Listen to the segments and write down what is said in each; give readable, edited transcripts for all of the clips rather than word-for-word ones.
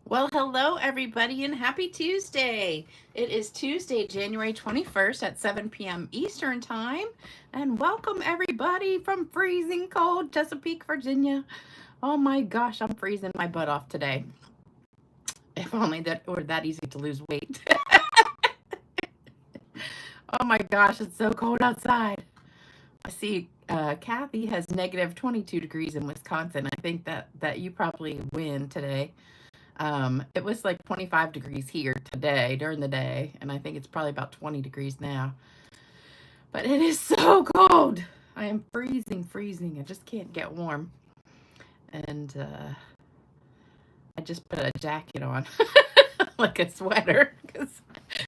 Well, hello everybody and happy Tuesday. It is Tuesday, January 21st at 7 p.m. Eastern Time. And welcome everybody from freezing cold Chesapeake, Virginia. Oh my gosh, I'm freezing my butt off today. If only that were that easy to lose weight. Oh my gosh, it's so cold outside. I see Kathy has negative 22 degrees in Wisconsin. I think that you probably win today. It was like 25 degrees here today during the day, and I think it's probably about 20 degrees now. But it is so cold. I am freezing. I just can't get warm. And I just put a jacket on, like a sweater, because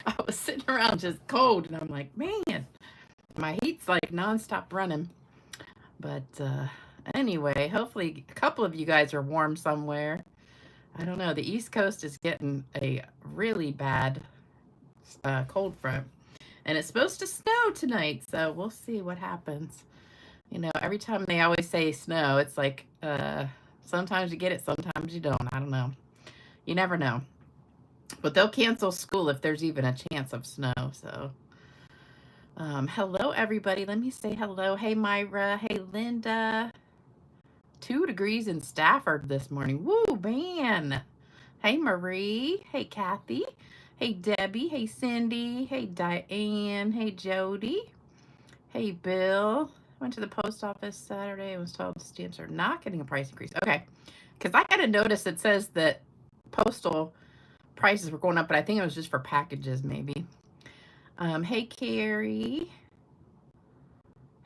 I was sitting around just cold, and I'm like, man, my heat's like nonstop running. But anyway, hopefully a couple of you guys are warm somewhere. I don't know. The East Coast is getting a really bad cold front. And it's supposed to snow tonight, so we'll see what happens. You know, every time they always say snow, it's like sometimes you get it, sometimes you don't. I don't know. You never know. But they'll cancel school if there's even a chance of snow. So, hello, everybody. Let me say hello. Hey, Myra. Hey, Linda. 2 degrees in Stafford this morning. Woo, man. Hey, Marie. Hey, Kathy. Hey, Debbie. Hey, Cindy. Hey, Diane. Hey, Jody. Hey, Bill. Went to the post office Saturday and was told stamps are not getting a price increase. Okay. Because I got a notice that says that postal prices were going up, but I think it was just for packages, maybe. Hey, Carrie.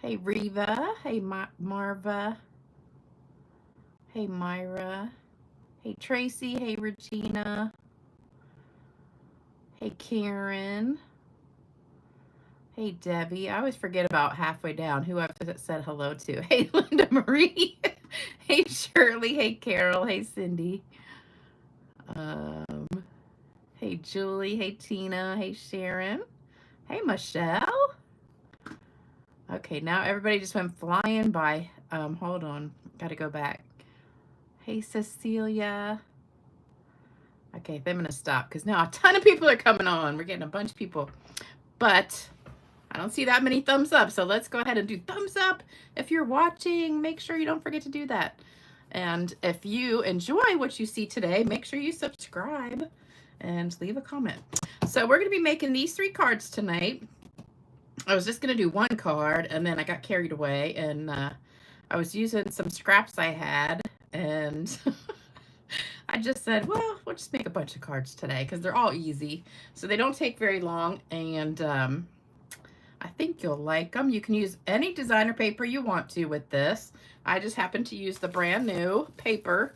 Hey, Reva. Hey, Marva. Hey, Myra. Hey, Tracy. Hey, Regina. Hey, Karen. Hey, Debbie. I always forget about halfway down who I've said hello to. Hey, Linda Marie. Hey, Shirley. Hey, Carol. Hey, Cindy. Hey, Julie. Hey, Tina. Hey, Sharon. Hey, Michelle. Okay, now everybody just went flying by. Hold on. Got to go back. Hey, Cecilia. Okay, I'm going to stop because now a ton of people are coming on. We're getting a bunch of people. But I don't see that many thumbs up, so let's go ahead and do thumbs up. If you're watching, make sure you don't forget to do that. And if you enjoy what you see today, make sure you subscribe and leave a comment. So we're going to be making these 3 cards tonight. I was just going to do 1 card, and then I got carried away, and I was using some scraps I had, and I just said, well, we'll just make a bunch of cards today because they're all easy. So they don't take very long, and I think you'll like them. You can use any designer paper you want to with this. I just happen to use the brand new paper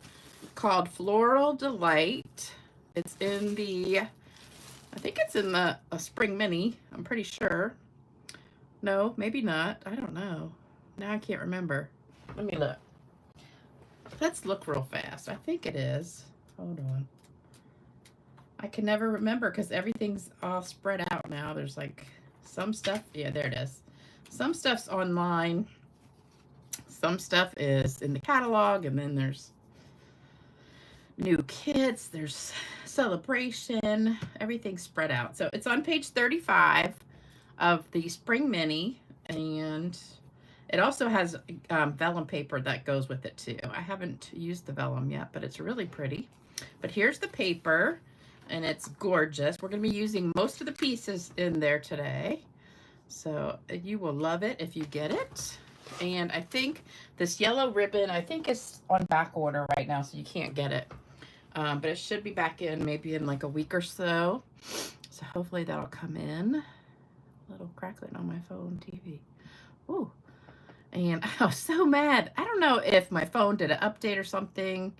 called Floral Delight. It's in the, I think it's in the Spring Mini. I'm pretty sure. No, maybe not. I don't know. Now I can't remember. Let me look. Let's look real fast. I think it is. Hold on. I can never remember because everything's all spread out now. There's like some stuff. Yeah, there it is. Some stuff's online. Some stuff is in the catalog. And then there's new kits. There's celebration. Everything's spread out. So it's on page 35 of the Spring Mini. And it also has vellum paper that goes with it too. I haven't used the vellum yet, but it's really pretty. But here's the paper, and it's gorgeous. We're going to be using most of the pieces in there today. So you will love it if you get it. And I think this yellow ribbon, I think is on back order right now, so you can't get it. But it should be back in maybe in like a week or so. So hopefully that'll come in. A little crackling on my phone TV. Ooh. And I was so mad. I don't know if my phone did an update or something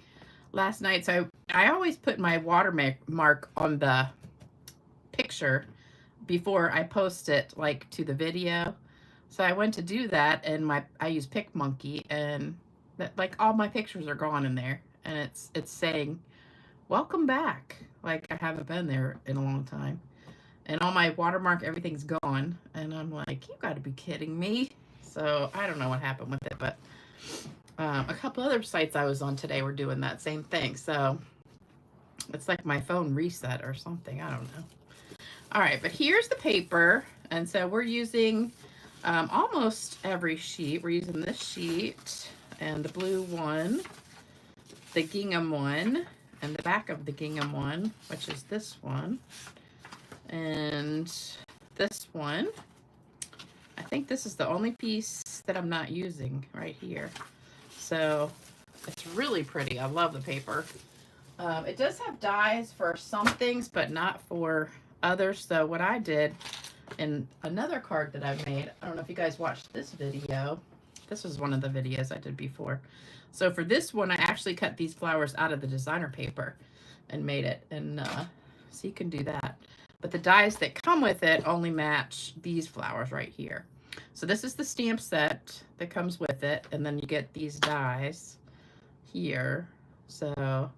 last night. So I always put my watermark on the picture before I post it like to the video. So I went to do that, and I use PicMonkey, and like all my pictures are gone in there, and it's saying welcome back. Like I haven't been there in a long time. And all my watermark, everything's gone. And I'm like, you gotta be kidding me. So I don't know what happened with it, but a couple other sites I was on today were doing that same thing. So It's like my phone reset or something. I don't know. All right, but here's the paper. And so we're using almost every sheet. We're using this sheet and the blue one, the gingham one, and the back of the gingham one, which is this one, and this one. I think this is the only piece that I'm not using right here. So it's really pretty. I love the paper. It does have dies for some things, but not for others. So what I did in another card that I made, I don't know if you guys watched this video. This was one of the videos I did before. So for this one, I actually cut these flowers out of the designer paper and made it. And so you can do that. But the dies that come with it only match these flowers right here. So this is the stamp set that comes with it. And then you get these dies here. So, well,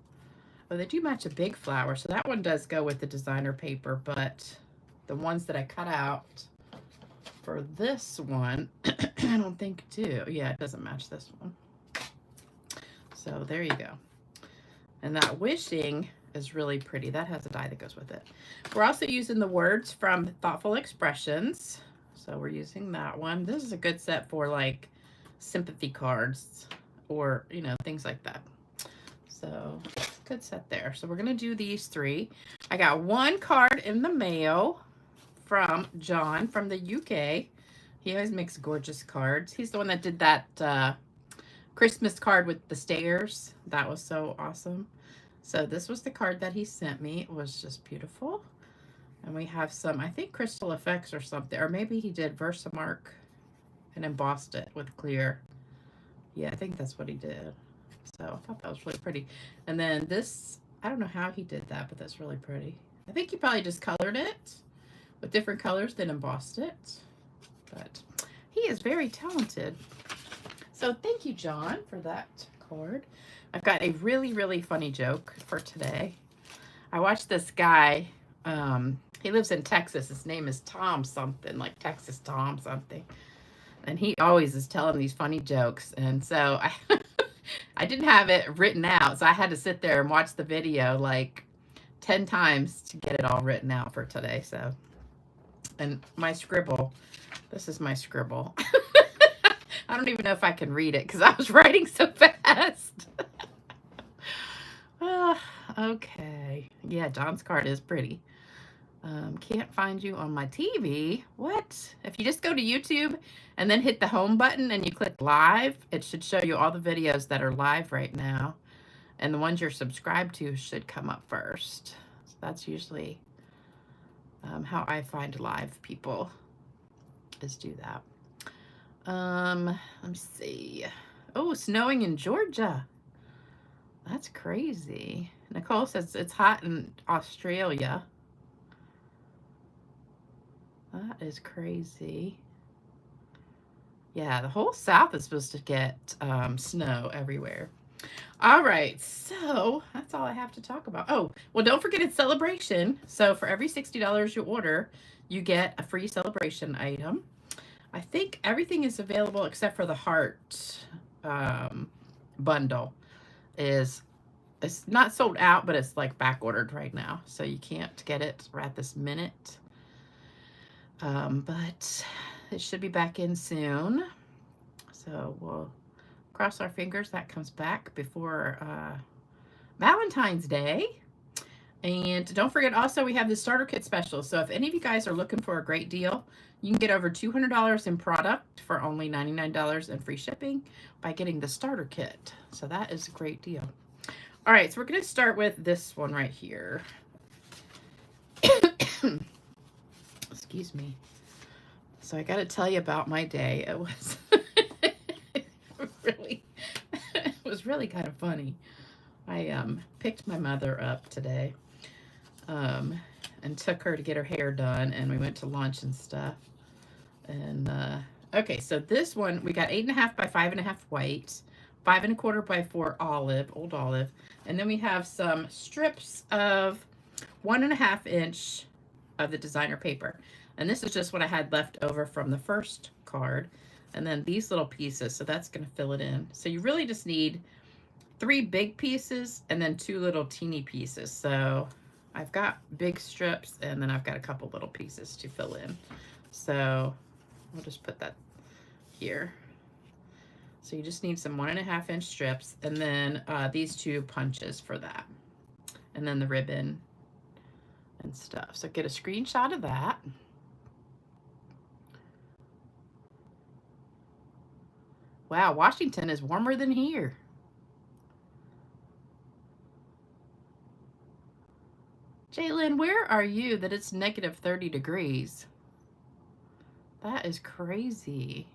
they do match a big flower. So that one does go with the designer paper. But the ones that I cut out for this one, I don't think do. Yeah, it doesn't match this one. So there you go. And that wishing is really pretty. That has a die that goes with it. We're also using the words from Thoughtful Expressions. So we're using that one. This is a good set for like sympathy cards or, you know, things like that. So good set there. So we're going to do these three. I got one card in the mail from John from the UK. He always makes gorgeous cards. He's the one that did that Christmas card with the stairs. That was so awesome. So this was the card that he sent me. It was just beautiful. And we have some, I think, crystal effects or something. Or maybe he did Versamark and embossed it with clear. Yeah, I think that's what he did. So I thought that was really pretty. And then this, I don't know how he did that, but that's really pretty. I think he probably just colored it with different colors, then embossed it. But he is very talented. So thank you, John, for that card. I've got a really, really funny joke for today. I watched this guy. He lives in Texas. His name is Tom something, like Texas Tom something. And he always is telling these funny jokes. And so I didn't have it written out. So I had to sit there and watch the video like 10 times to get it all written out for today. So, and my scribble, this is my scribble. I don't even know if I can read it because I was writing so fast. Okay. Yeah, John's card is pretty. Can't find you on my TV. What? If you just go to YouTube and then hit the home button and you click live, it should show you all the videos that are live right now. And the ones you're subscribed to should come up first. So that's usually how I find live people, is do that. Let me see. Oh, snowing in Georgia. That's crazy. Nicole says it's hot in Australia. That is crazy. Yeah, the whole South is supposed to get snow everywhere. All right, so that's all I have to talk about. Oh, well, don't forget it's celebration. So for every $60 you order, you get a free celebration item. I think everything is available except for the heart bundle. It's not sold out, but it's like back ordered right now. So you can't get it right at this minute. But it should be back in soon. So we'll cross our fingers that comes back before Valentine's Day. And don't forget also we have the starter kit special. So if any of you guys are looking for a great deal, you can get over $200 in product for only $99 and free shipping by getting the starter kit. So that is a great deal. All right, so we're going to start with this one right here. Excuse me. So I got to tell you about my day. It was really kind of funny. I picked my mother up today and took her to get her hair done, and we went to lunch and stuff. And okay, so this one we got 8.5 by 5.5 white, 5 1/4 by 4 olive, old olive, and then we have some strips of 1.5 inch of the designer paper. And this is just what I had left over from the first card. And then these little pieces, so that's going to fill it in. So you really just need 3 big pieces and then 2 little teeny pieces. So I've got big strips and then I've got a couple little pieces to fill in. So I'll just put that here. So you just need some 1.5 inch strips and then these 2 punches for that. And then the ribbon and stuff. So get a screenshot of that. Wow, Washington is warmer than here. Jalen, where are you that it's negative 30 degrees? That is crazy.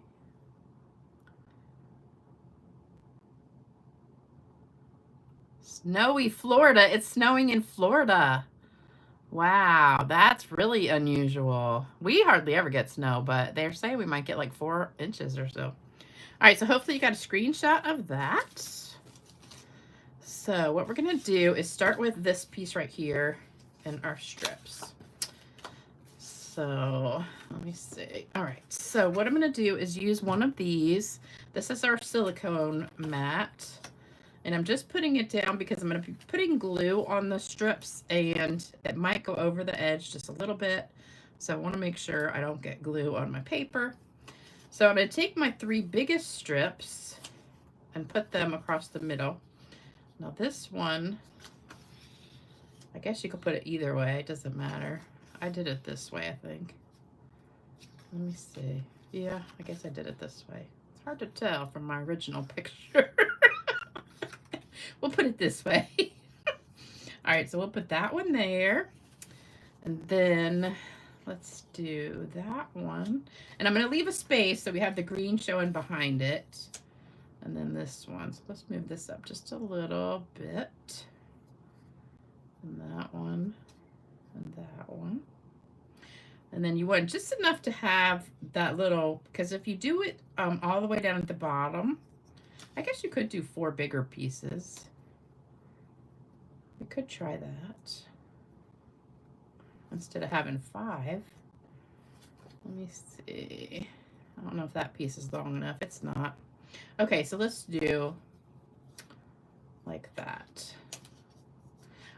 Snowy Florida. It's snowing in Florida. Wow, that's really unusual. We hardly ever get snow, but they're saying we might get like 4 inches or so. All right, so hopefully you got a screenshot of that. So what we're gonna do is start with this piece right here and our strips. So let me see. All right, so what I'm gonna do is use one of these. This is our silicone mat. And I'm just putting it down because I'm going to be putting glue on the strips and it might go over the edge just a little bit. So I want to make sure I don't get glue on my paper. So I'm going to take my 3 biggest strips and put them across the middle. Now this one, I guess you could put it either way. It doesn't matter. I did it this way, I think. Let me see. Yeah, I guess I did it this way. It's hard to tell from my original picture. We'll put it this way. All right, so we'll put that one there. And then let's do that one. And I'm going to leave a space so we have the green showing behind it. And then this one. So let's move this up just a little bit. And that one. And that one. And then you want just enough to have that little, because if you do it all the way down at the bottom, I guess you could do 4 bigger pieces. We could try that instead of having 5. Let me see. I don't know if that piece is long enough. It's not. Okay, so let's do like that.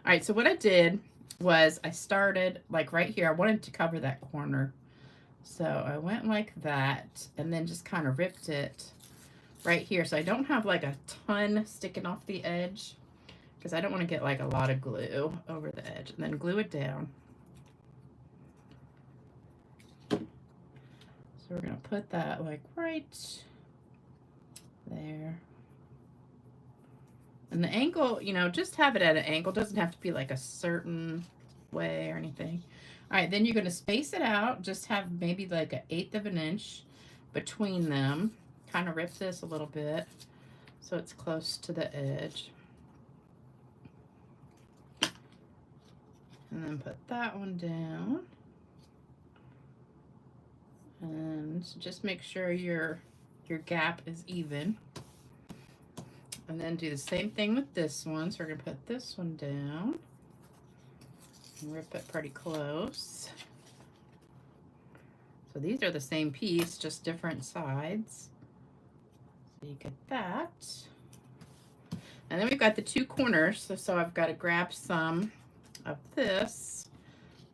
All right, so what I did was I started like right here. I wanted to cover that corner. So I went like that and then just kind of ripped it right here. So I don't have like a ton sticking off the edge because I don't want to get like a lot of glue over the edge, and then glue it down. So we're going to put that like right there. And the angle, you know, just have it at an angle. It doesn't have to be like a certain way or anything. All right, then you're going to space it out. Just have maybe like 1/8 of an inch between them. Kind of rip this a little bit so it's close to the edge. And then put that one down. And just make sure your gap is even. And then do the same thing with this one. So we're going to put this one down and rip it pretty close. So these are the same piece, just different sides. So you get that. And then we've got the 2 corners. So I've got to grab some of this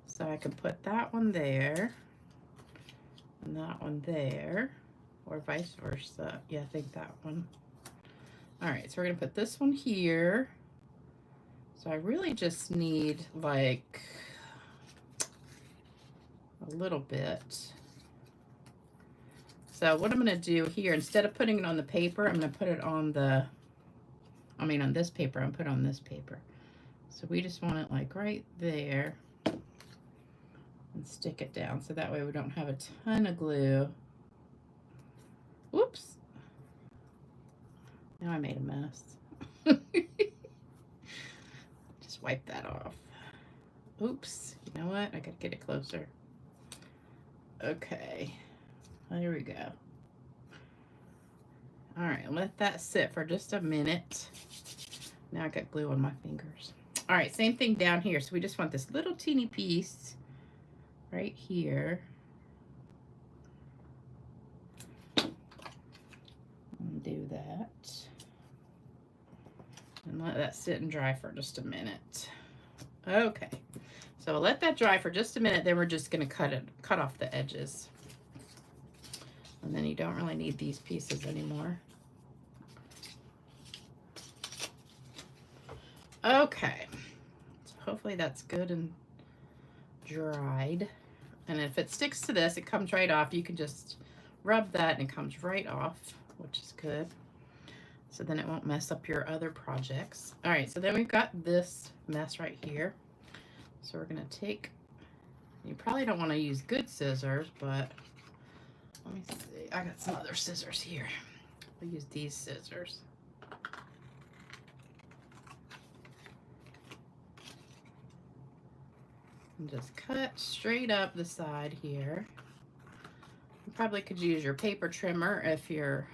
so I can put that one there and that one there, or vice versa. Yeah, I think that one. All right, so we're gonna put this one here. So I really just need like a little bit. So what I'm gonna do here, instead of putting it on the paper, I'm gonna put it on the, on this paper. I'm gonna put it on this paper. So we just want it like right there and stick it down. So that way we don't have a ton of glue. Whoops. Now I made a mess. Just wipe that off. Oops. You know what? I gotta get it closer. Okay. There we go. All right, let that sit for just a minute. Now I got glue on my fingers. All right, same thing down here. So we just want this little teeny piece right here. And do that. And let that sit and dry for just a minute. Okay, so we'll let that dry for just a minute, then we're just gonna cut off the edges. And then you don't really need these pieces anymore. Okay, so hopefully that's good and dried. And if it sticks to this, it comes right off. You can just rub that and it comes right off, which is good. So then it won't mess up your other projects. All right, so then we've got this mess right here. So we're gonna take, you probably don't wanna use good scissors, but let me see, I got some other scissors here. I'll use these scissors. And just cut straight up the side here. You probably could use your paper trimmer if you're,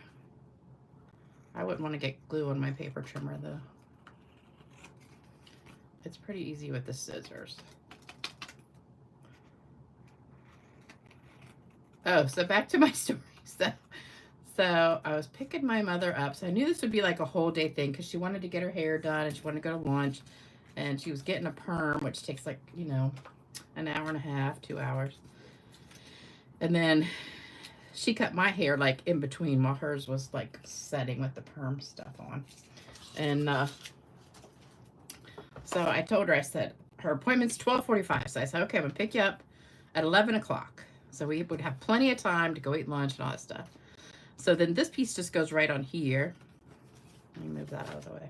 I wouldn't want to get glue on my paper trimmer though. It's pretty easy with the scissors. Oh, so back to my story. So I was picking my mother up. So I knew this would be like a whole day thing because she wanted to get her hair done and she wanted to go to lunch. And she was getting a perm, which takes like, you know, an hour and a half, 2 hours. And then she cut my hair like in between while hers was like setting with the perm stuff on. And so I told her, I said, her appointment's 12:45. So I said, okay, I'm gonna pick you up at 11 o'clock. So we would have plenty of time to go eat lunch and all that stuff. So then this piece just goes right on here. Let me move that out of the way.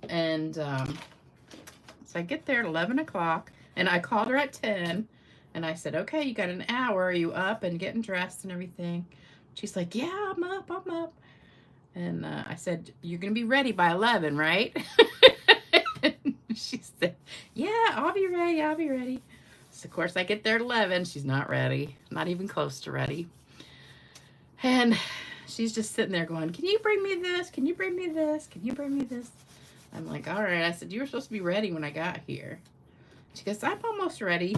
And so I get there at 11 o'clock and I called her at 10 and I said, okay, you got an hour. Are you up and getting dressed and everything? She's like, yeah, I'm up. And I said, you're going to be ready by 11, right? She said, yeah, I'll be ready. So of course I get there at 11. She's not ready, not even close to ready. And she's just sitting there going, can you bring me this? Can you bring me this? Can you bring me this? I'm like, all right. I said, you were supposed to be ready when I got here. She goes, I'm almost ready.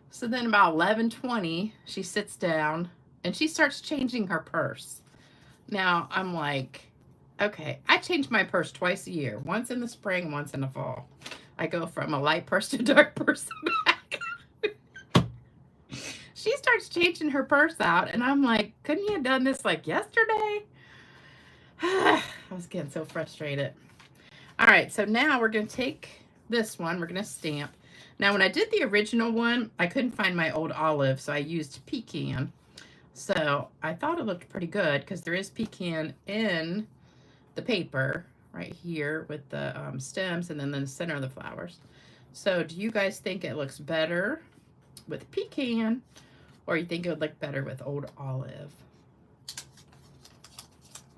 So then about 11:20, she sits down and she starts changing her purse. Now I'm like, okay, I change my purse twice a year, once in the spring, once in the fall. I go from a light purse to a dark purse back. She starts changing her purse out and I'm like, couldn't you have done this like yesterday? I was getting so frustrated. All right, so now we're gonna take this one, we're gonna stamp. Now when I did the original one, I couldn't find my old olive, so I used pecan. So I thought it looked pretty good because there is pecan in the paper right here with the stems and then in the center of the flowers. So do you guys think it looks better with pecan or you think it would look better with old olive?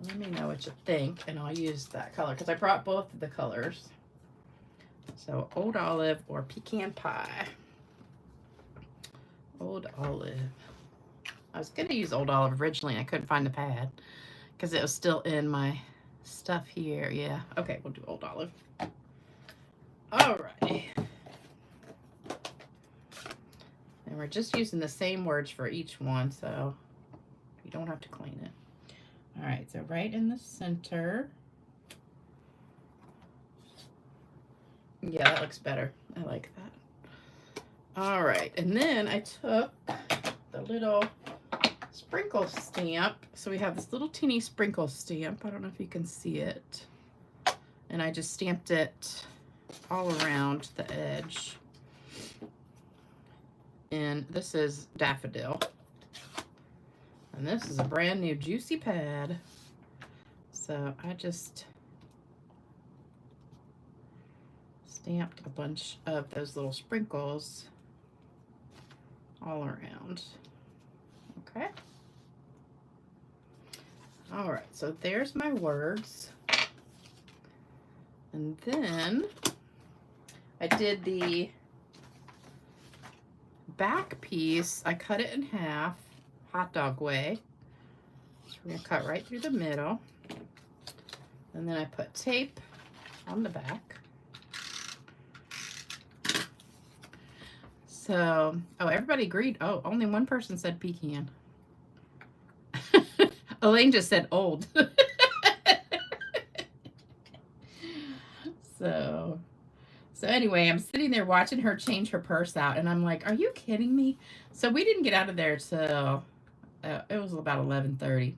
Let me know what you think, and I'll use that color because I brought both of the colors. So old olive or pecan pie. Old olive. I was going to use old olive originally. I couldn't find the pad because it was still in my stuff here. Yeah. Okay, we'll do old olive. All right. And we're just using the same words for each one, so you don't have to clean it. All right, so right in the center. Yeah, that looks better. I like that. All right, and then I took the little sprinkle stamp. So we have this little teeny sprinkle stamp. I don't know if you can see it. And I just stamped it all around the edge. And this is daffodil. And this is a brand new juicy pad. So I just stamped a bunch of those little sprinkles all around. Okay. All right, so there's my words. And then I did the back piece. I cut it in half, hot dog way. So we're gonna cut right through the middle. And then I put tape on the back. So, oh, everybody agreed. Oh, only one person said pecan. Elaine just said old. So anyway, I'm sitting there watching her change her purse out, and I'm like, are you kidding me? So we didn't get out of there till it was about 11:30.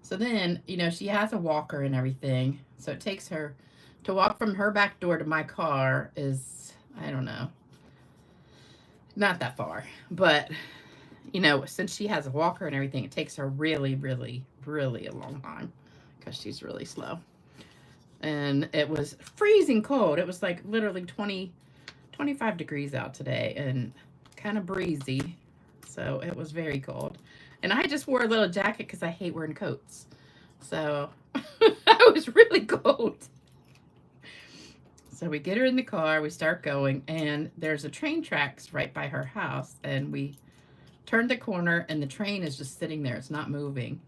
So then, you know, she has a walker and everything. So it takes her to walk from her back door to my car is, I don't know, not that far. But, you know, since she has a walker and everything, it takes her really, really, really a long time because she's really slow. And it was freezing cold. It was like literally 25 degrees out today and kind of breezy. So it was very cold. And I just wore a little jacket because I hate wearing coats. So I was really cold. So we get her in the car, we start going, and there's a train tracks right by her house. And we turned the corner and the train is just sitting there. It's not moving.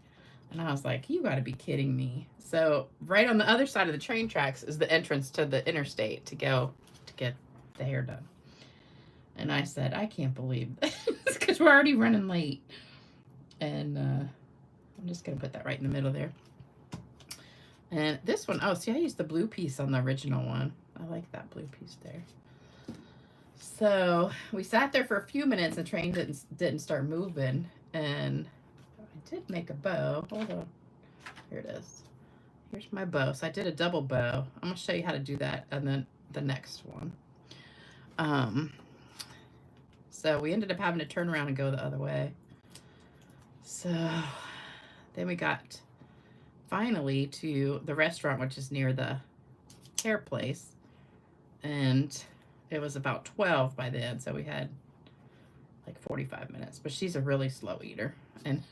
And I was like, you got to be kidding me. So right on the other side of the train tracks is the entrance to the interstate to go to get the hair done. And I said, I can't believe this because we're already running late. And I'm just going to put that right in the middle there. And this one, oh, see, I used the blue piece on the original one. I like that blue piece there. So we sat there for a few minutes. The train didn't start moving. And I did make a bow. Hold on. Here it is. Here's my bow. So I did a double bow. I'm going to show you how to do that and then the next one. So we ended up having to turn around and go the other way. So then we got finally to the restaurant, which is near the hair place. And it was about 12 by then. So we had like 45 minutes. But she's a really slow eater. And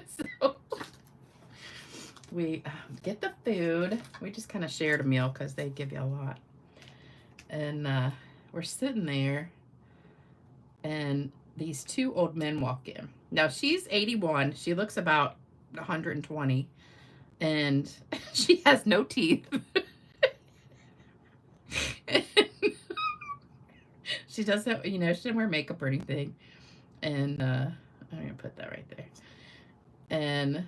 so we get the food. We just kind of shared a meal because they give you a lot. And we're sitting there. And these two old men walk in. Now, she's 81. She looks about 120. And she has no teeth. She doesn't, you know, she doesn't wear makeup or anything. And I'm going to put that right there. And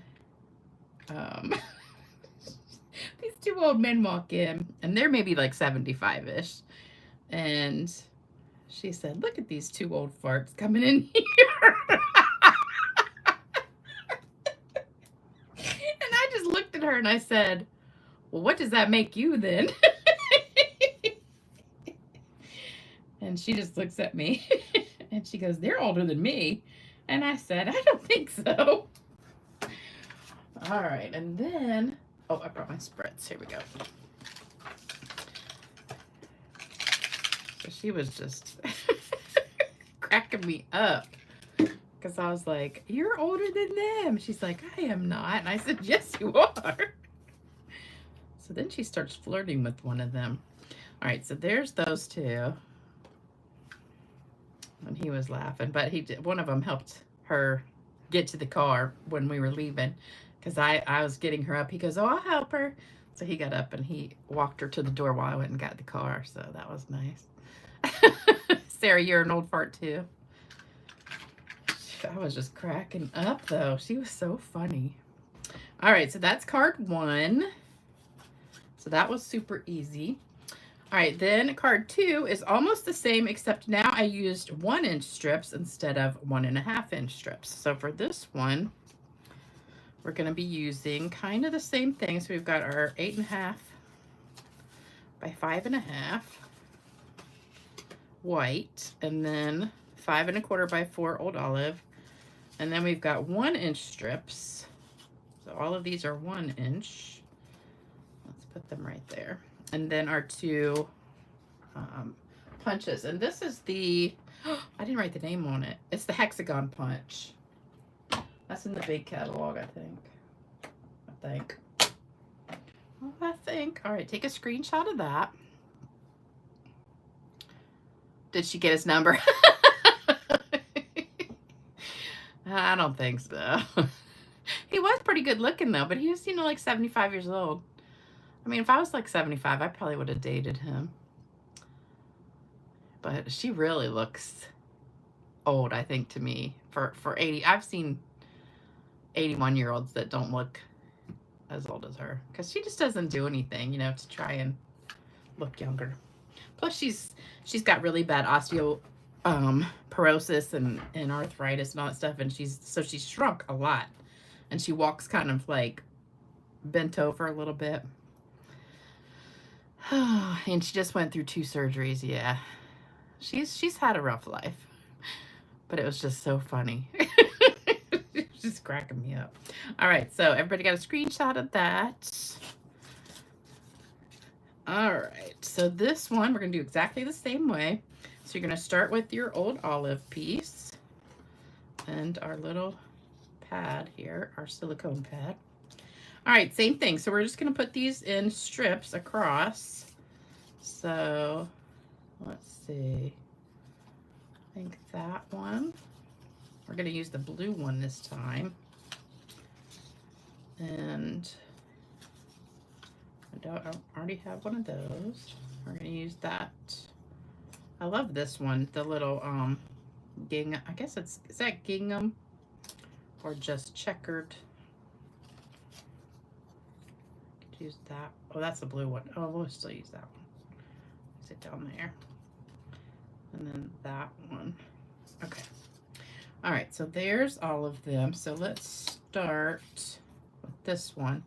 these two old men walk in. And they're maybe like 75-ish. And she said, look at these two old farts coming in here. And I just looked at her and I said, well, what does that make you then? And she just looks at me and she goes, they're older than me. And I said, I don't think so. All right. And then, oh, I brought my spreads. Here we go. So she was just cracking me up because I was like, you're older than them. She's like, I am not. And I said, yes, you are. So then she starts flirting with one of them. All right, so there's those two. And he was laughing, but one of them helped her get to the car when we were leaving because I was getting her up. He goes, oh, I'll help her. So he got up and he walked her to the door while I went and got the car. So that was nice. Sarah, you're an old fart too. I was just cracking up though. She was so funny. All right, so that's card 1. So that was super easy. All right, then card 2 is almost the same, except now I used 1-inch strips instead of 1.5-inch strips. So for this one, we're going to be using kind of the same thing. So we've got our 8.5 by 5.5 white, and then 5 1/4 by 4 old olive, and then we've got 1-inch strips. So all of these are 1 inch. Let's put them right there. And then our 2 punches. And this is the, I didn't write the name on it. It's the hexagon punch. That's in the big catalog, I think. I think. All right, take a screenshot of that. Did she get his number? I don't think so. He was pretty good looking though, but he was, you know, like 75 years old. I mean, if I was like 75, I probably would have dated him. But she really looks old, I think, to me. For 80, I've seen 81-year-olds that don't look as old as her because she just doesn't do anything, you know, to try and look younger. Plus, she's got really bad osteoporosis and arthritis and all that stuff, and she's shrunk a lot, and she walks kind of like bent over a little bit. And she just went through 2 surgeries. Yeah, she's had a rough life, but it was just so funny. It's just cracking me up. All right, so everybody got a screenshot of that. All right, so this one we're gonna do exactly the same way. So you're gonna start with your old olive piece and our little pad here, our silicone pad. All right, same thing. So we're just gonna put these in strips across. So let's see, I think that one. We're gonna use the blue one this time. And I already have one of those. We're gonna use that. I love this one, the little gingham. I guess is that gingham or just checkered? Could use that. Oh, that's the blue one. Oh, we'll still use that one. Sit down there. And then that one. Okay. All right, so there's all of them. So let's start with this one.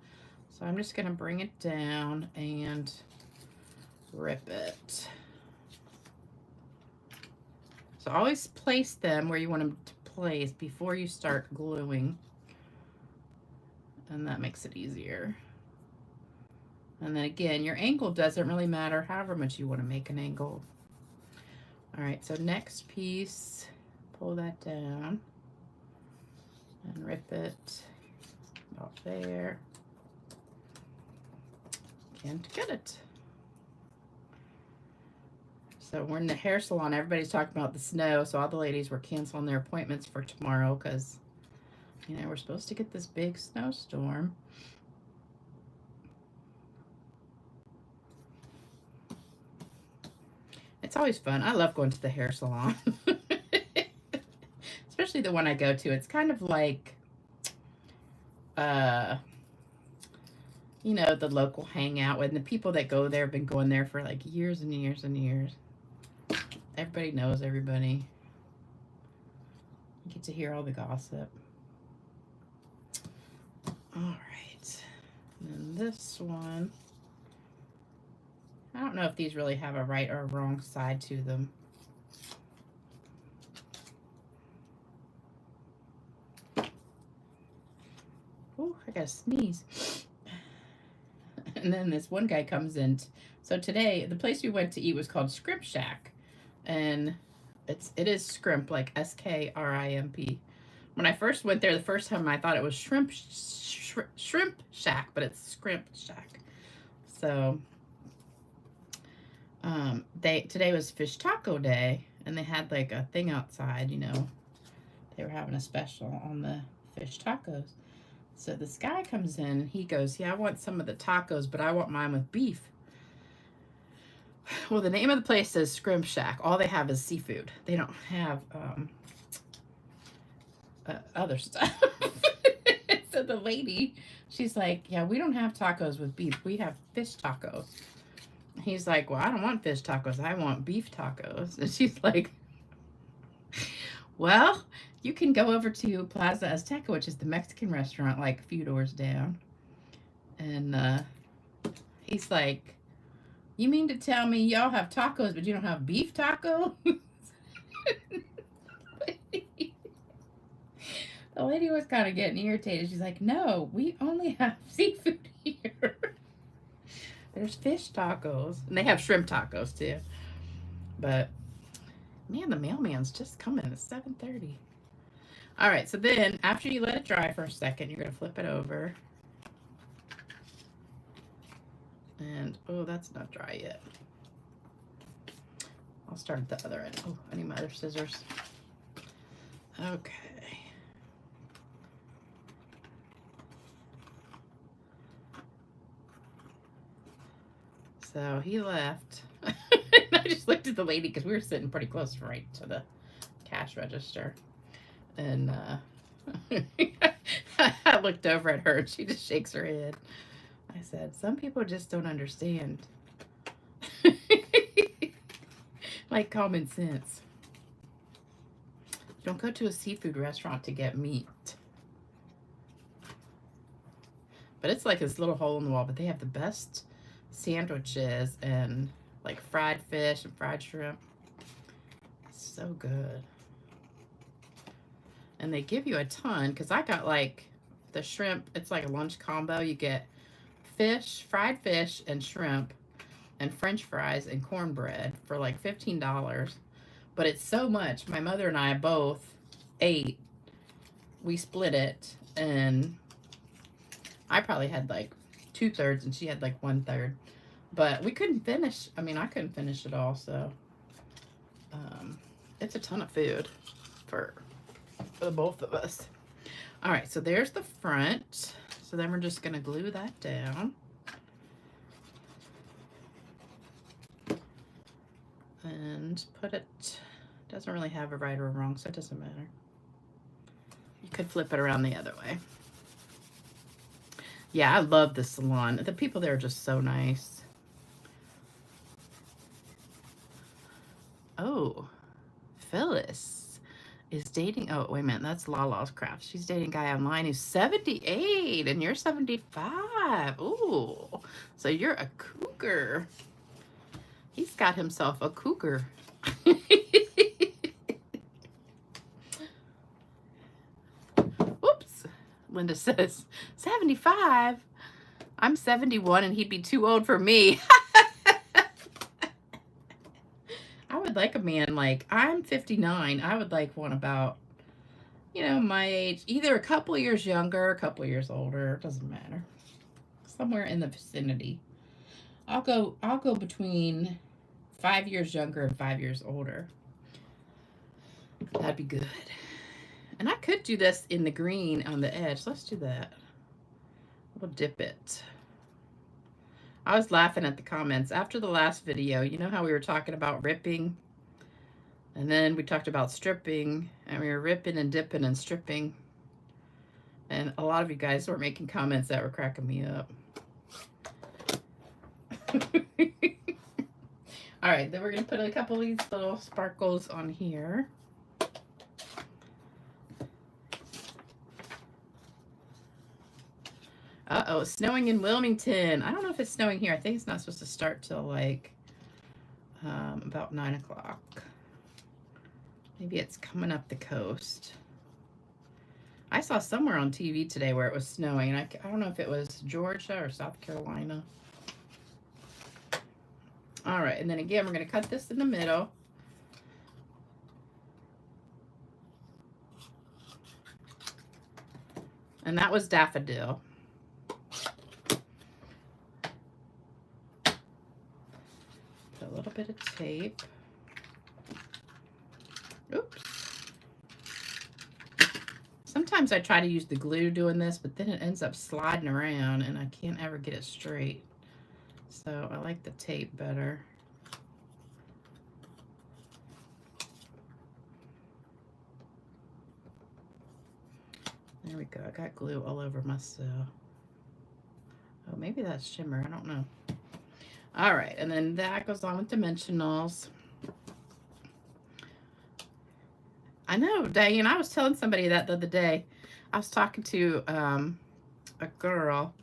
So I'm just gonna bring it down and rip it. So always place them where you want them to place before you start gluing. And that makes it easier. And then again, your angle doesn't really matter, however much you want to make an angle. All right, so next piece, pull that down and rip it about there. And get it. So we're in the hair salon. Everybody's talking about the snow. So all the ladies were canceling their appointments for tomorrow because, you know, we're supposed to get this big snowstorm. It's always fun. I love going to the hair salon. Especially the one I go to. It's kind of like, you know, the local hangout. And the people that go there have been going there for like years and years and years. Everybody knows everybody. You get to hear all the gossip. All right. And then this one. I don't know if these really have a right or a wrong side to them. Oh, I gotta sneeze. And then this one guy comes in. So today, the place we went to eat was called Scrimp Shack. And it is Scrimp, like S-K-R-I-M-P. When I first went there the first time, I thought it was Shrimp Shack, but it's Scrimp Shack. So today was fish taco day, and they had like a thing outside, you know. They were having a special on the fish tacos. So this guy comes in and he goes, yeah, I want some of the tacos, but I want mine with beef. Well, the name of the place says Scrimp Shack. All they have is seafood. They don't have other stuff. So the lady, she's like, yeah, we don't have tacos with beef. We have fish tacos. He's like, well, I don't want fish tacos. I want beef tacos. And she's like, well, you can go over to Plaza Azteca, which is the Mexican restaurant, like a few doors down. And he's like, you mean to tell me y'all have tacos, but you don't have beef tacos? The lady was kind of getting irritated. She's like, no, we only have seafood here. There's fish tacos. And they have shrimp tacos, too. But, man, the mailman's just coming at 7:30. All right, so then after you let it dry for a second, you're going to flip it over. And, oh, that's not dry yet. I'll start at the other end. Oh, I need my other scissors. Okay. So he left. I just looked at the lady because we were sitting pretty close right to the cash register. And I looked over at her and she just shakes her head. I said, some people just don't understand. Like common sense. Don't go to a seafood restaurant to get meat. But it's like this little hole in the wall, but they have the best sandwiches and like fried fish and fried shrimp. It's so good. And they give you a ton, because I got like the shrimp, it's like a lunch combo. You get fish, fried fish and shrimp and french fries and cornbread for like $15. But it's so much. My mother and I both ate. We split it, and I probably had like 2/3 and she had like 1/3. But we couldn't finish. I mean, I couldn't finish it all, so it's a ton of food for the both of us. All right, so there's the front. So then we're just gonna glue that down. And put it, doesn't really have a right or a wrong, so it doesn't matter. You could flip it around the other way. Yeah, I love the salon. The people there are just so nice. Oh, Phyllis is dating, oh, wait a minute, that's Lala's Craft. She's dating a guy online who's 78 and you're 75. Ooh, so you're a cougar. He's got himself a cougar. Oops. Linda says, 75? I'm 71 and he'd be too old for me. I would like a man like, I'm 59. I would like one about, you know, my age. Either a couple years younger, a couple years older. It doesn't matter. Somewhere in the vicinity. I'll go between 5 years younger and 5 years older. That'd be good. And I could do this in the green on the edge. Let's do that. We'll dip it. I was laughing at the comments after the last video. You know how we were talking about ripping? And then we talked about stripping. And we were ripping and dipping and stripping. And a lot of you guys were making comments that were cracking me up. All right, then we're going to put a couple of these little sparkles on here. Uh-oh, it's snowing in Wilmington. I don't know if it's snowing here. I think it's not supposed to start till like about 9 o'clock. Maybe it's coming up the coast. I saw somewhere on TV today where it was snowing. I don't know if it was Georgia or South Carolina. All right, and then again, we're going to cut this in the middle. And that was daffodil. Put a little bit of tape. Oops. Sometimes I try to use the glue doing this, but then it ends up sliding around and I can't ever get it straight. So I like the tape better. There we go. I got glue all over myself. Oh, maybe that's shimmer. I don't know. All right, and then that goes on with dimensionals. I know, Diane. I was telling somebody that the other day. I was talking to a girl,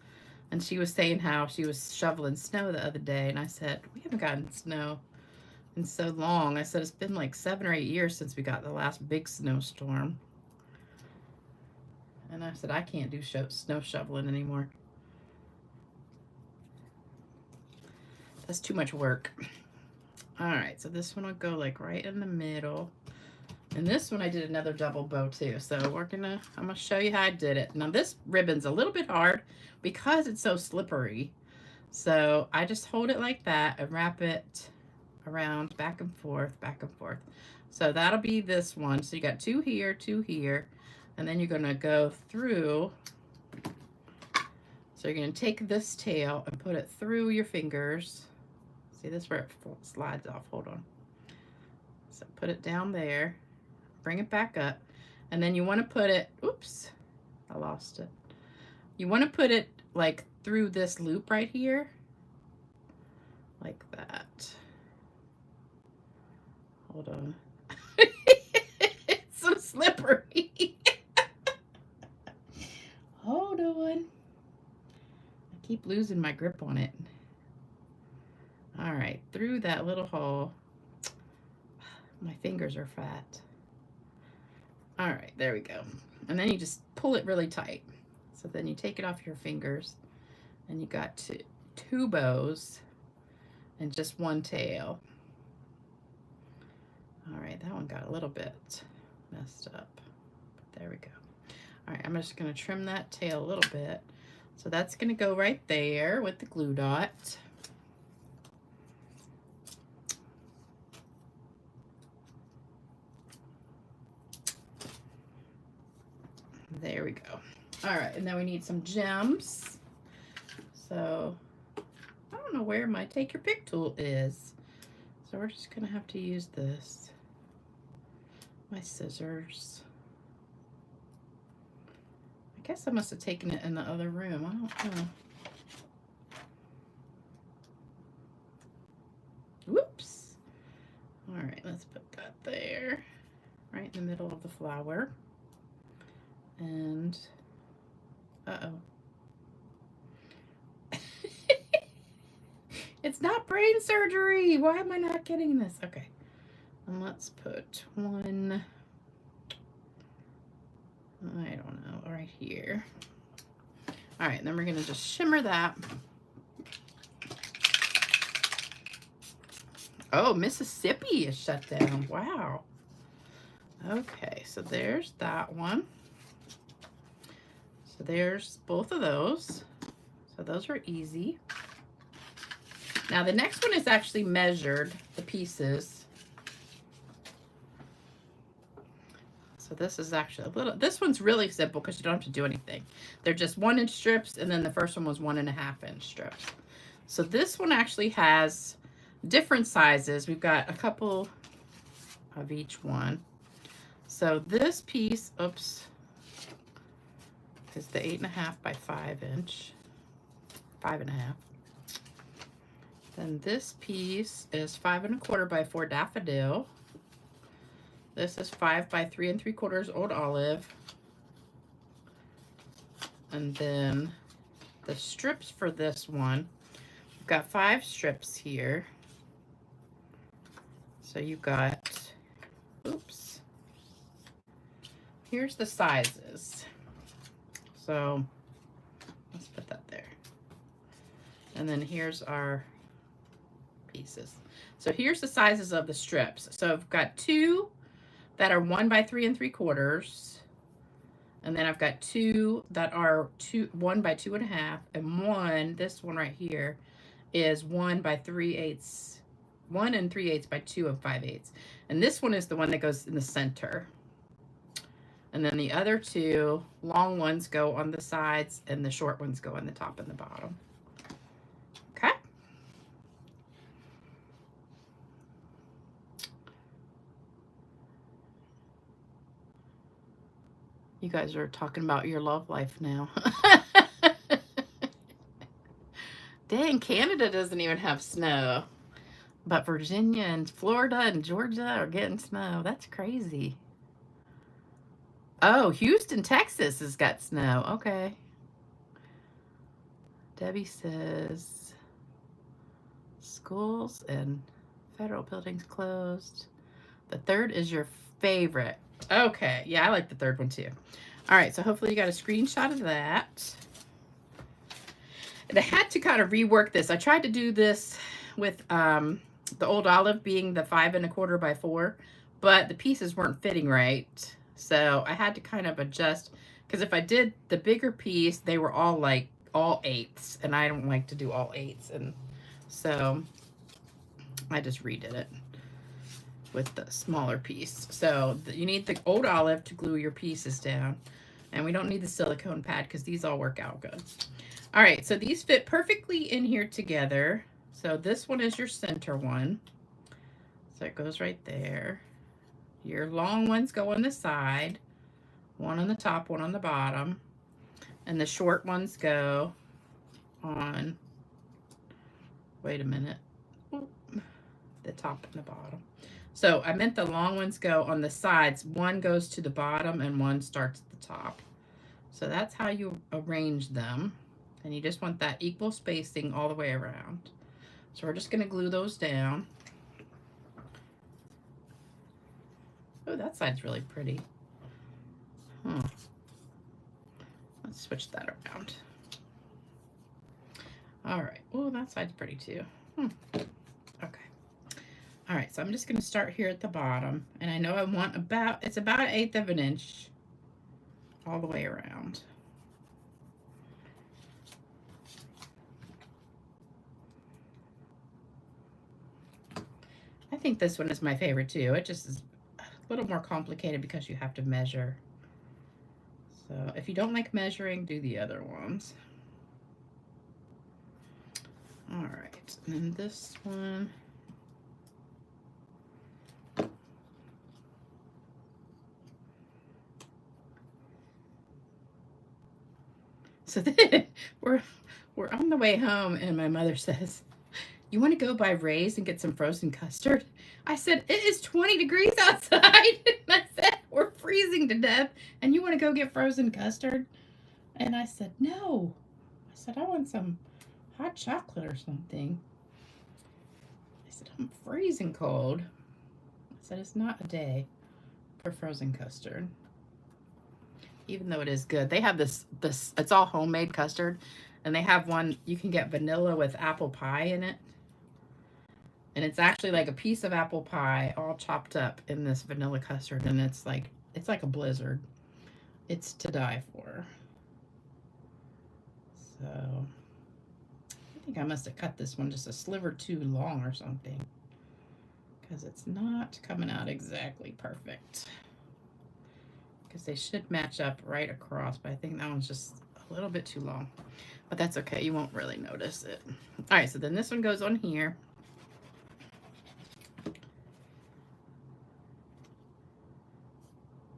and she was saying how she was shoveling snow the other day, and I said, we haven't gotten snow in so long. I said, it's been like 7 or 8 years since we got the last big snowstorm. And I said, I can't do snow shoveling anymore. That's too much work. All right, so this one will go like right in the middle. And this one I did another double bow too. So I'm gonna show you how I did it. Now this ribbon's a little bit hard because it's so slippery. So I just hold it like that and wrap it around back and forth, back and forth. So that'll be this one. So you got 2 here, 2 here, and then you're gonna go through. So you're gonna take this tail and put it through your fingers. See, this is where it slides off. Hold on. So put it down there. Bring it back up, And then you want to put it, oops, I lost it. You want to put it like through this loop right here, like that. Hold on. It's so slippery. Hold on. I keep losing my grip on it. All right, through that little hole. My fingers are fat. All right, there we go. And then you just pull it really tight. So then you take it off your fingers and you got two bows and just one tail. All right, that one got a little bit messed up. But there we go. All right, I'm just gonna trim that tail a little bit. So that's gonna go right there with the glue dot. There we go. All right, and then we need some gems. So I don't know where my take your pick tool is. So we're just gonna have to use this. My scissors. I guess I must have taken it in the other room. I don't know. Whoops. All right, let's put that there, right in the middle of the flower. And, uh-oh. It's not brain surgery. Why am I not getting this? Okay. And let's put one, I don't know, right here. All right, then we're gonna just shimmer that. Oh, Mississippi is shut down. Wow. Okay, so there's that one. So there's both of those. So those are easy. Now the next one is actually measured, the pieces. So this is actually a little, this one's really simple because you don't have to do anything. They're just 1-inch strips, and then the first one was 1.5-inch strips. So this one actually has different sizes. We've got a couple of each one. So this piece, oops, is the 8.5 by 5-inch, 5.5. Then this piece is 5 1/4 by 4 daffodil. This is 5 by 3 3/4 old olive. And then the strips for this one, we've got 5 strips here. So you got, oops, here's the sizes. So let's put that there. And then here's our pieces. So here's the sizes of the strips. So I've got 2 that are 1 by 3 3/4, and then I've got 2 that are 1 by 2.5, and one, this one right here, is 1 by 3/8, 1 3/8 by 2 5/8, and this one is the one that goes in the center. And then the other 2 long ones go on the sides, and the short ones go on the top and the bottom. Okay. You guys are talking about your love life now. Dang, Canada doesn't even have snow. But Virginia and Florida and Georgia are getting snow. That's crazy. Oh, Houston, Texas has got snow. Okay. Debbie says schools and federal buildings closed. The third is your favorite. Okay, yeah, I like the third one too. All right, so hopefully you got a screenshot of that. And I had to kind of rework this. I tried to do this with the old olive being the 5 1/4 by 4, but the pieces weren't fitting right. So I had to kind of adjust, because if I did the bigger piece, they were all like all 8ths, and I don't like to do all 8ths. And so I just redid it with the smaller piece. So you need the old olive to glue your pieces down, and we don't need the silicone pad because these all work out good. All right, so these fit perfectly in here together. So this one is your center one, so it goes right there. Your long ones go on the side, One on the top, one on the bottom. And the short ones go on, wait a minute, the top and the bottom. So I meant the long ones go on the sides. One goes to the bottom and one starts at the top. So that's how you arrange them. And you just want that equal spacing all the way around. So we're just going to glue those down. Oh, that side's really pretty. Let's switch that around. All right. Oh, that side's pretty too. Okay. All right, so I'm just going to start here at the bottom. And I know I want about, it's about 1/8 of an inch all the way around. I think this one is my favorite too. It just is a little more complicated because you have to measure. So if you don't like measuring, do the other ones. All right, and then this one. So then we're on the way home and my mother says, "You want to go buy Ray's and get some frozen custard?" I said, "It is 20 degrees outside." And I said, "We're freezing to death and you want to go get frozen custard?" And I said, "No." I said, "I want some hot chocolate or something." I said, "I'm freezing cold." I said, "It's not a day for frozen custard." Even though it is good. They have this, it's all homemade custard. And they have one, you can get vanilla with apple pie in it. And it's actually like a piece of apple pie all chopped up in this vanilla custard. And it's like a blizzard. It's to die for. So, I think I must have cut this one just a sliver too long or something. Because it's not coming out exactly perfect. Because they should match up right across, but I think that one's just a little bit too long. But that's okay, you won't really notice it. All right, so then this one goes on here.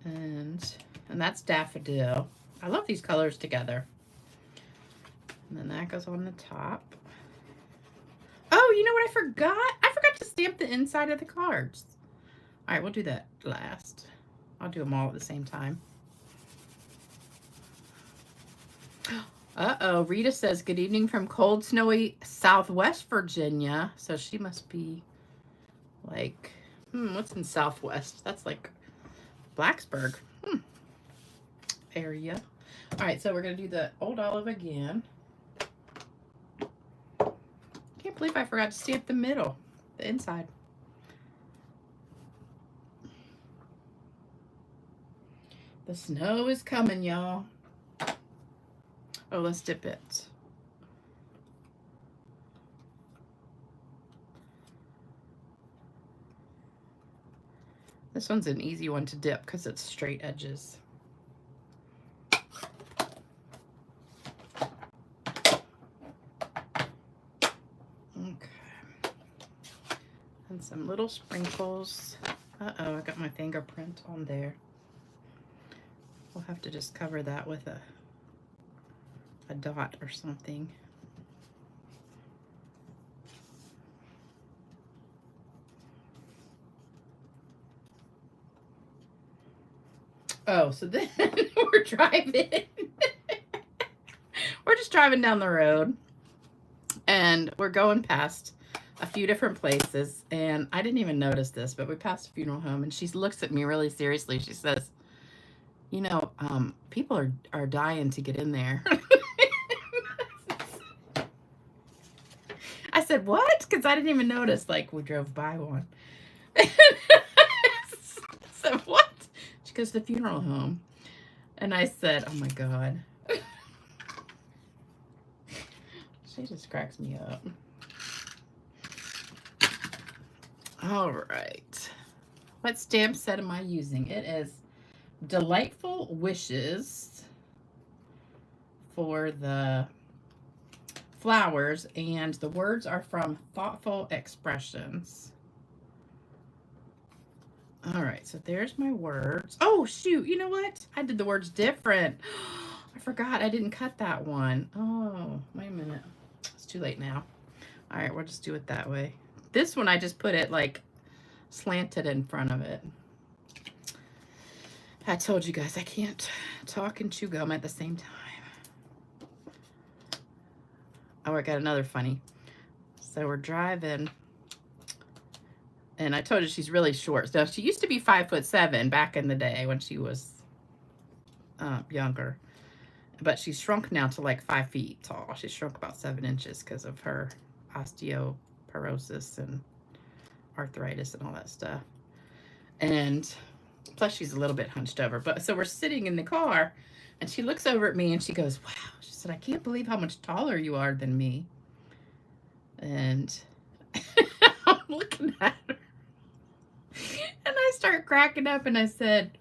And that's daffodil. I love these colors together. And then that goes on the top. Oh, you know what I forgot? I forgot to stamp the inside of the cards. All right, we'll do that last. I'll do them all at the same time. Uh-oh, Rita says, "Good evening from cold, snowy Southwest Virginia." So she must be like, what's in Southwest? That's like Blacksburg area. All right, so we're going to do the old olive again. Can't believe I forgot to stamp the middle, the inside. The snow is coming, y'all. Oh, let's dip it. This one's an easy one to dip because it's straight edges. Okay. And some little sprinkles. Uh-oh, I got my fingerprint on there. We'll have to just cover that with a dot or something. Oh, so then we're driving. We're just driving down the road and we're going past a few different places, and I didn't even notice this, but we passed a funeral home and she looks at me really seriously. She says, "You know, people are dying to get in there." I said, "What?" Because I didn't even notice, like, we drove by one. I said, "What?" She goes, "The funeral home." And I said, "Oh my God." She just cracks me up. All right. What stamp set am I using? It is Delightful Wishes for the flowers, and the words are from Thoughtful Expressions. All right, so there's my words. Oh, shoot. You know what? I did the words different. I forgot I didn't cut that one. Oh, wait a minute. It's too late now. All right, we'll just do it that way. This one, I just put it like slanted in front of it. I told you guys I can't talk and chew gum at the same time. Oh, I got another funny. So we're driving. And I told you she's really short. So she used to be 5'7" back in the day when she was younger. But she's shrunk now to like 5 feet tall. She's shrunk about 7 inches because of her osteoporosis and arthritis and all that stuff. And plus she's a little bit hunched over. But so we're sitting in the car and she looks over at me and she goes, wow. She said, I can't believe how much taller you are than me. And I'm looking at her. And I start cracking up and I said,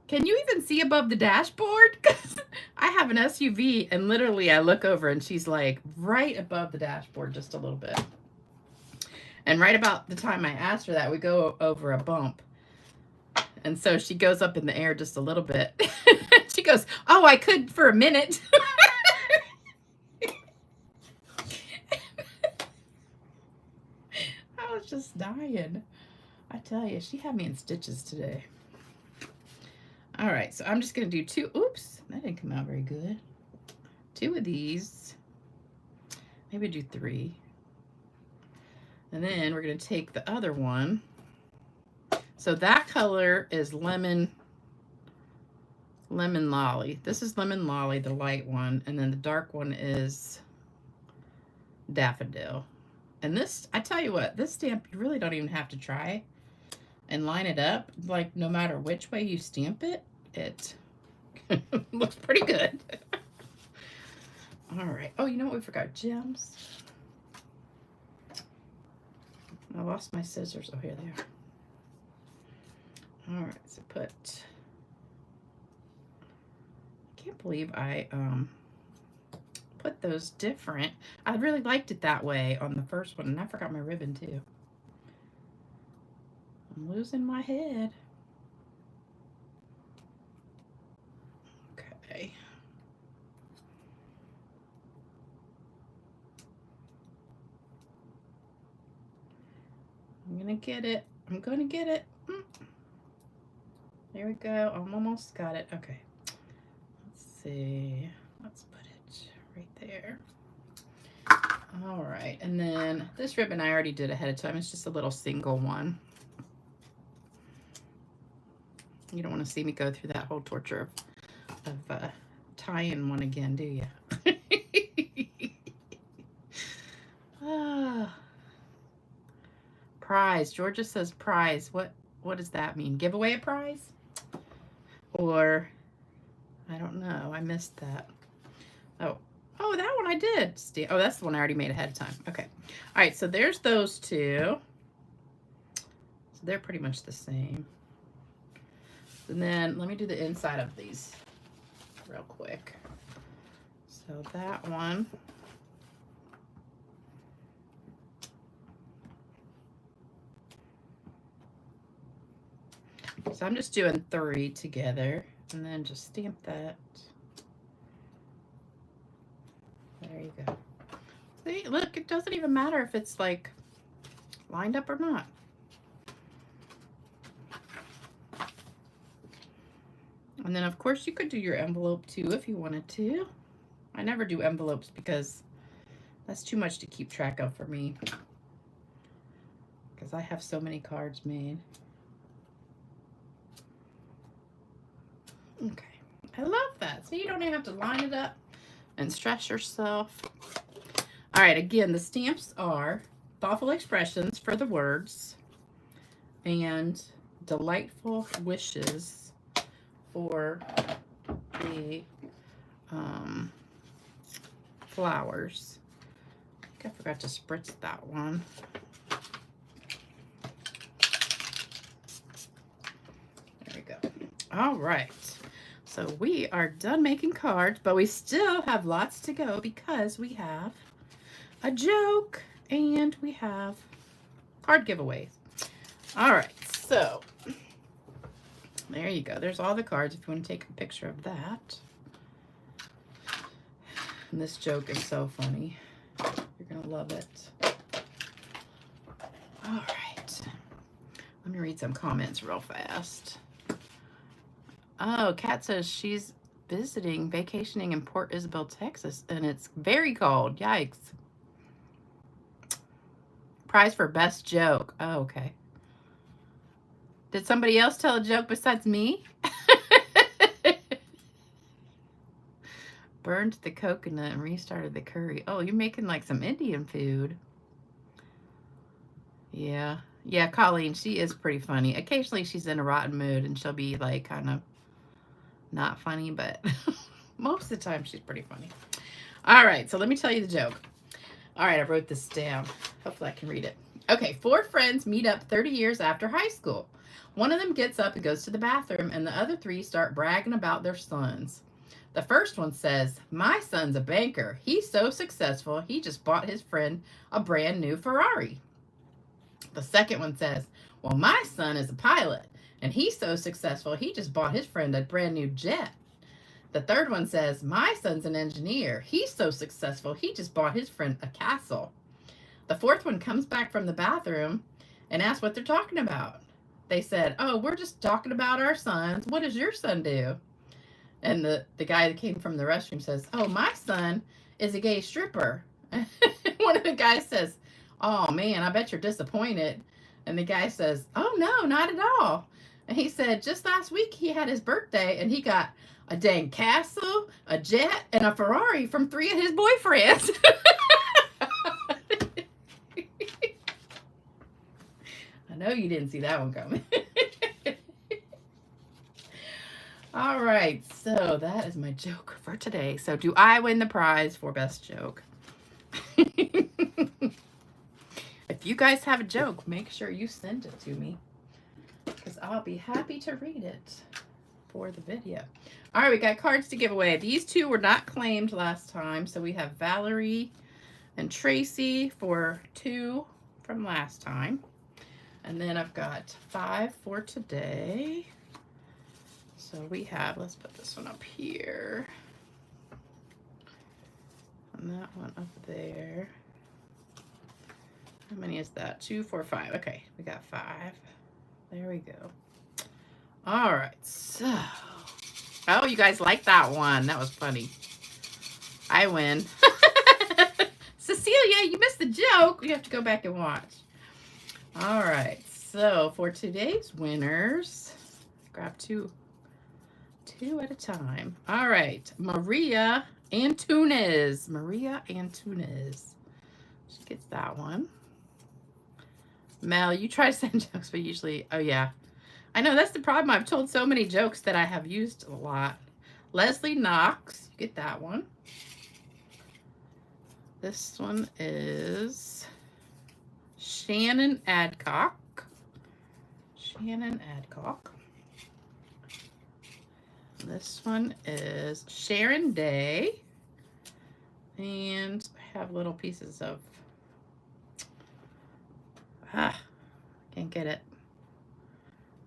can you even see above the dashboard? Because I have an SUV and literally I look over and she's like right above the dashboard just a little bit. And right about the time I asked her that, we go over a bump. And so she goes up in the air just a little bit. She goes, oh, I could for a minute. I was just dying. I tell you, she had me in stitches today. All right, so I'm just going to do 2. Oops, that didn't come out very good. 2 of these. Maybe do 3. And then we're going to take the other one. So that color is lemon lolly. This is lemon lolly, the light one. And then the dark one is daffodil. And this, I tell you what, this stamp, you really don't even have to try and line it up. Like, no matter which way you stamp it, it looks pretty good. All right. Oh, you know what we forgot? Gems. I lost my scissors. Oh, here they are. All right. So put... I can't believe I put those different. I really liked it that way on the first one, and I forgot my ribbon too. I'm losing my head. Okay. I'm gonna get it. I'm gonna get it. There we go. I'm almost got it. Okay. Let's see. Let's put it right there. All right. And then this ribbon I already did ahead of time. It's just a little single one. You don't want to see me go through that whole torture of tying one again, do you? Prize. Georgia says prize. What does that mean? Give away a prize? Or, I don't know. I missed that. Oh, that one I did. Oh, that's the one I already made ahead of time. Okay. All right, so there's those 2. So they're pretty much the same. And then let me do the inside of these real quick. So that one. So I'm just doing 3 together and then just stamp that. There you go. See, look, it doesn't even matter if it's like lined up or not. And then, of course, you could do your envelope, too, if you wanted to. I never do envelopes because that's too much to keep track of for me. Because I have so many cards made. Okay. I love that. So you don't even have to line it up and stress yourself. All right. Again, the stamps are thoughtful expressions for the words and delightful wishes for the flowers. I think I forgot to spritz that one. There we go. All right. So we are done making cards, but we still have lots to go because we have a joke and we have card giveaways. All right. So There you go. There's all the cards if you want to take a picture of that. And this joke is so funny. You're going to love it. All right. Let me read some comments real fast. Oh, Kat says she's vacationing in Port Isabel, Texas, and it's very cold. Yikes. Prize for best joke. Oh, okay. Did somebody else tell a joke besides me? Burned the coconut and restarted the curry. Oh, you're making like some Indian food. Yeah. Yeah, Colleen, she is pretty funny. Occasionally she's in a rotten mood and she'll be like kind of not funny, but most of the time she's pretty funny. All right, so let me tell you the joke. All right, I wrote this down. Hopefully I can read it. Okay, 4 friends meet up 30 years after high school. One of them gets up and goes to the bathroom, and the other 3 start bragging about their sons. The first one says, "My son's a banker. He's so successful, he just bought his friend a brand new Ferrari." The second one says, "Well, my son is a pilot, and he's so successful, he just bought his friend a brand new jet." The third one says, "My son's an engineer. He's so successful, he just bought his friend a castle." The fourth one comes back from the bathroom and asks what they're talking about. They said, "Oh, we're just talking about our sons. What does your son do?" And the guy that came from the restroom says, "Oh, my son is a gay stripper." One of the guys says, "Oh, man, I bet you're disappointed." And the guy says, "Oh, no, not at all." And he said, "Just last week he had his birthday and he got a dang castle, a jet, and a Ferrari from 3 of his boyfriends." I know you didn't see that one coming. All right, so that is my joke for today. So do I win the prize for best joke? If you guys have a joke, make sure you send it to me, because I'll be happy to read it for the video. All right, we got cards to give away. These 2 were not claimed last time, so we have Valerie and Tracy for 2 from last time. And then I've got 5 for today. So we have, let's put this one up here. And that one up there. How many is that? 2, 4, 5. Okay, we got 5. There we go. All right, so. Oh, you guys like that one. That was funny. I win. Cecilia, you missed the joke. You have to go back and watch. All right, so for today's winners, grab 2 at a time. All right, Maria Antunes. Maria Antunes. She gets that one. Mel, you try to send jokes, but usually, oh yeah. I know, that's the problem. I've told so many jokes that I have used a lot. Leslie Knox, you get that one. This one is Shannon Adcock. Shannon Adcock. This one is Sharon Day. And I have little pieces of, can't get it.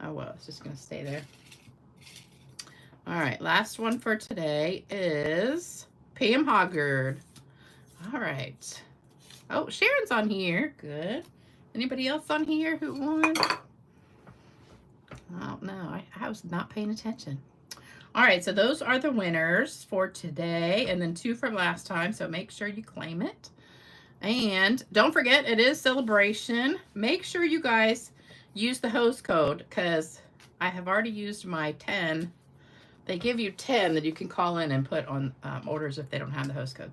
Oh, well, it's just going to stay there. All right, last one for today is Pam Hoggard. All right. Oh, Sharon's on here. Good. Anybody else on here who won? Oh, no, I was not paying attention. All right, so those are the winners for today, and then 2 from last time, so make sure you claim it. And don't forget, it is Celebration. Make sure you guys use the host code, because I have already used my 10. They give you 10 that you can call in and put on orders if they don't have the host code.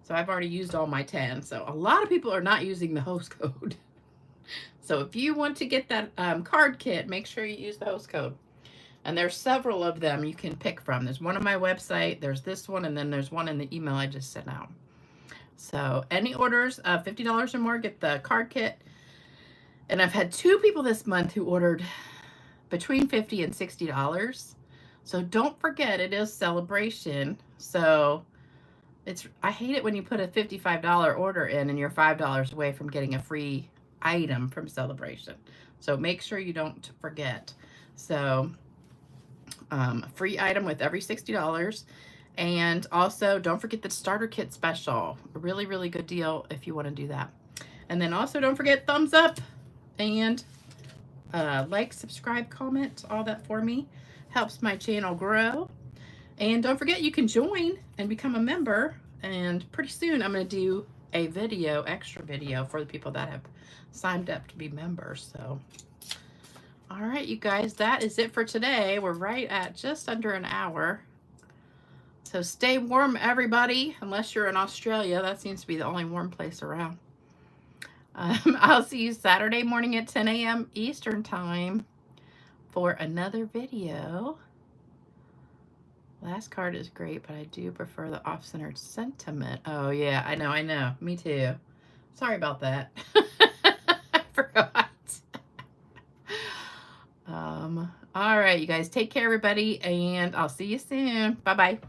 So I've already used all my 10. So a lot of people are not using the host code. So if you want to get that card kit, make sure you use the host code. And there's several of them you can pick from. There's one on my website, there's this one, and then there's one in the email I just sent out. So any orders of $50 or more, get the card kit. And I've had 2 people this month who ordered between $50 and $60. So don't forget, it is Celebration. So I hate it when you put a $55 order in and you're $5 away from getting a free item from Celebration. So make sure you don't forget. So free item with every $60. And also, don't forget the starter kit special. A really, really good deal if you want to do that. And then also, don't forget thumbs up and like, subscribe, comment, all that for me. Helps my channel grow. And don't forget, you can join and become a member. And pretty soon, I'm going to do a video, extra video, for the people that have signed up to be members. So, all right, you guys, that is it for today. We're right at just under an hour. So stay warm, everybody, unless you're in Australia. That seems to be the only warm place around. I'll see you Saturday morning at 10 a.m. Eastern Time for another video. Last card is great, but I do prefer the off-centered sentiment. Oh, yeah, I know. Me too. Sorry about that. I forgot. All right, you guys, take care, everybody, and I'll see you soon. Bye-bye.